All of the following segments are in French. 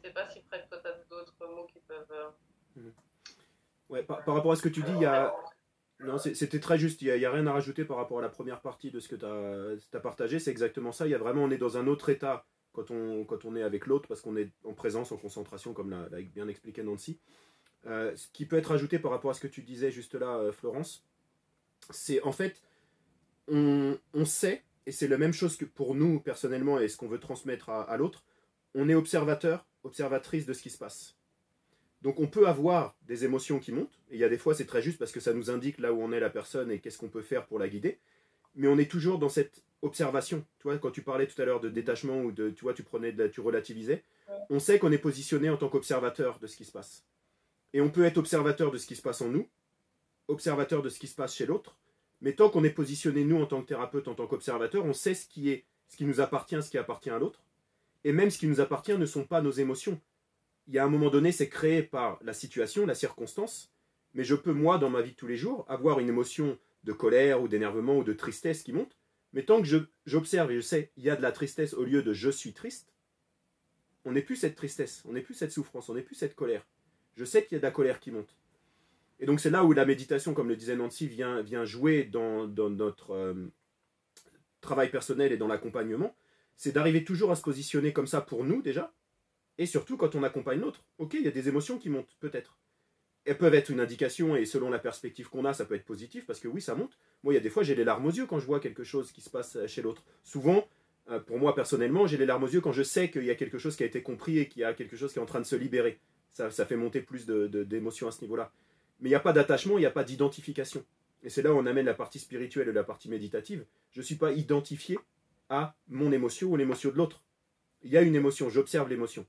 sais pas si près de toi, tu as d'autres mots qui peuvent... Ouais, par rapport à ce que tu dis, non, c'était très juste. Il y a rien à rajouter par rapport à la première partie de ce que tu as partagé. C'est exactement ça. Il y a vraiment, on est dans un autre état quand on est avec l'autre, parce qu'on est en présence, en concentration, comme l'a bien expliqué Nancy. Ce qui peut être ajouté par rapport à ce que tu disais juste là, Florence, c'est en fait, on sait, et c'est la même chose que pour nous personnellement et ce qu'on veut transmettre à l'autre, on est observateur, observatrice de ce qui se passe. Donc on peut avoir des émotions qui montent, et il y a des fois c'est très juste parce que ça nous indique là où on est la personne et qu'est-ce qu'on peut faire pour la guider, mais on est toujours dans cette observation. Tu vois, quand tu parlais tout à l'heure de détachement ou de, tu vois, tu relativisais, on sait qu'on est positionné en tant qu'observateur de ce qui se passe. Et on peut être observateur de ce qui se passe en nous, observateur de ce qui se passe chez l'autre, mais tant qu'on est positionné nous en tant que thérapeute, en tant qu'observateur, on sait ce qui nous appartient, ce qui appartient à l'autre, et même ce qui nous appartient ne sont pas nos émotions. Il y a un moment donné, c'est créé par la situation, la circonstance, mais je peux, moi, dans ma vie de tous les jours, avoir une émotion de colère ou d'énervement ou de tristesse qui monte, mais tant que j'observe et je sais il y a de la tristesse au lieu de je suis triste, on n'est plus cette tristesse, on n'est plus cette souffrance, on n'est plus cette colère. Je sais qu'il y a de la colère qui monte. Et donc c'est là où la méditation, comme le disait Nancy, vient jouer dans notre travail personnel et dans l'accompagnement, c'est d'arriver toujours à se positionner comme ça pour nous déjà, et surtout quand on accompagne l'autre. Ok, il y a des émotions qui montent, peut-être. Elles peuvent être une indication, et selon la perspective qu'on a, ça peut être positif, parce que oui, ça monte. Moi, il y a des fois, j'ai les larmes aux yeux quand je vois quelque chose qui se passe chez l'autre. Souvent, pour moi personnellement, j'ai les larmes aux yeux quand je sais qu'il y a quelque chose qui a été compris et qu'il y a quelque chose qui est en train de se libérer. Ça fait monter plus d'émotions à ce niveau-là. Mais il n'y a pas d'attachement, il n'y a pas d'identification. Et c'est là où on amène la partie spirituelle et la partie méditative. Je ne suis pas identifié à mon émotion ou l'émotion de l'autre. Il y a une émotion, j'observe l'émotion.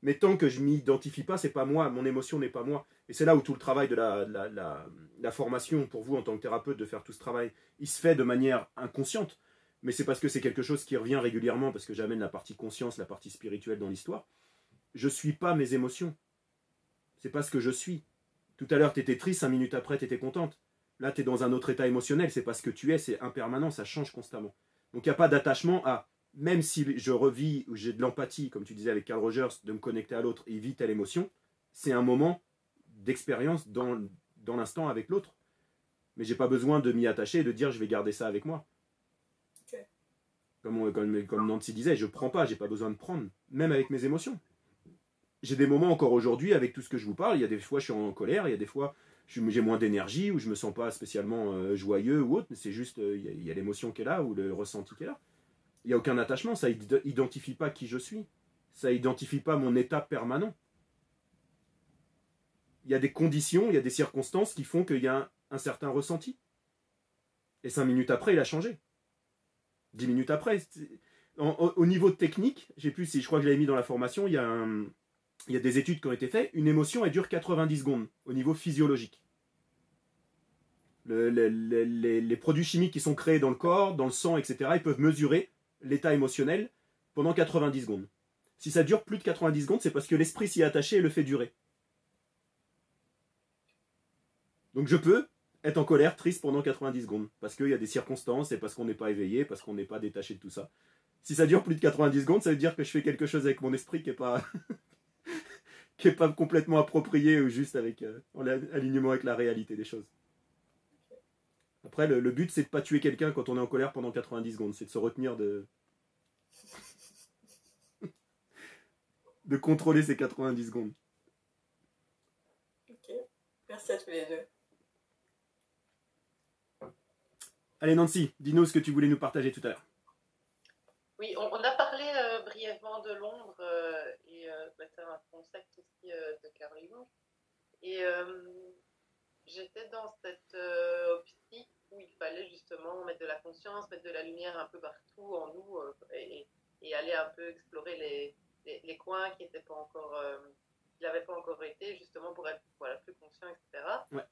Mais tant que je ne m'identifie pas, c'est pas moi, mon émotion n'est pas moi. Et c'est là où tout le travail de la formation pour vous en tant que thérapeute, de faire tout ce travail, il se fait de manière inconsciente. Mais c'est parce que c'est quelque chose qui revient régulièrement, parce que j'amène la partie conscience, la partie spirituelle dans l'histoire. Je ne suis pas mes émotions. C'est pas ce que je suis. Tout à l'heure, tu étais triste, 5 minutes après, tu étais contente. Là, tu es dans un autre état émotionnel, c'est pas ce que tu es, c'est impermanent, ça change constamment. Donc il n'y a pas d'attachement à, même si je revis ou j'ai de l'empathie, comme tu disais avec Carl Rogers, de me connecter à l'autre et vivre telle émotion, c'est un moment d'expérience dans l'instant avec l'autre. Mais j'ai pas besoin de m'y attacher et de dire je vais garder ça avec moi. Okay. Comme Nancy disait, je prends pas, j'ai pas besoin de prendre, même avec mes émotions. J'ai des moments encore aujourd'hui avec tout ce que je vous parle, il y a des fois je suis en colère, il y a des fois j'ai moins d'énergie ou je me sens pas spécialement joyeux ou autre, mais c'est juste il y a l'émotion qui est là ou le ressenti qui est là. Il n'y a aucun attachement, ça identifie pas qui je suis, ça identifie pas mon état permanent. Il y a des conditions, il y a des circonstances qui font qu'il y a un certain ressenti. Et 5 minutes après, il a changé. 10 minutes après, au niveau de technique, je crois que je l'avais mis dans la formation, il y a des études qui ont été faites, une émotion elle dure 90 secondes au niveau physiologique. Les produits chimiques qui sont créés dans le corps, dans le sang, etc., ils peuvent mesurer l'état émotionnel pendant 90 secondes. Si ça dure plus de 90 secondes, c'est parce que l'esprit s'y est attaché et le fait durer. Donc je peux être en colère, triste pendant 90 secondes, parce qu'il y a des circonstances, et parce qu'on n'est pas éveillé, parce qu'on n'est pas détaché de tout ça. Si ça dure plus de 90 secondes, ça veut dire que je fais quelque chose avec mon esprit qui n'est pas qui est pas complètement approprié ou juste avec en alignement avec la réalité des choses. Après, le but, c'est de ne pas tuer quelqu'un quand on est en colère pendant 90 secondes. C'est de se retenir de contrôler ces 90 secondes. Ok. Merci à tous les deux. Allez Nancy, dis-nous ce que tu voulais nous partager tout à l'heure. Oui, on a parlé brièvement de Londres et c'est un concept aussi de Carl Jung. Et j'étais dans cette optique où il fallait justement mettre de la conscience, mettre de la lumière un peu partout en nous et aller un peu explorer les coins qui n'étaient pas encore, qui n'avaient pas encore été, justement pour être plus conscient, etc. Ouais.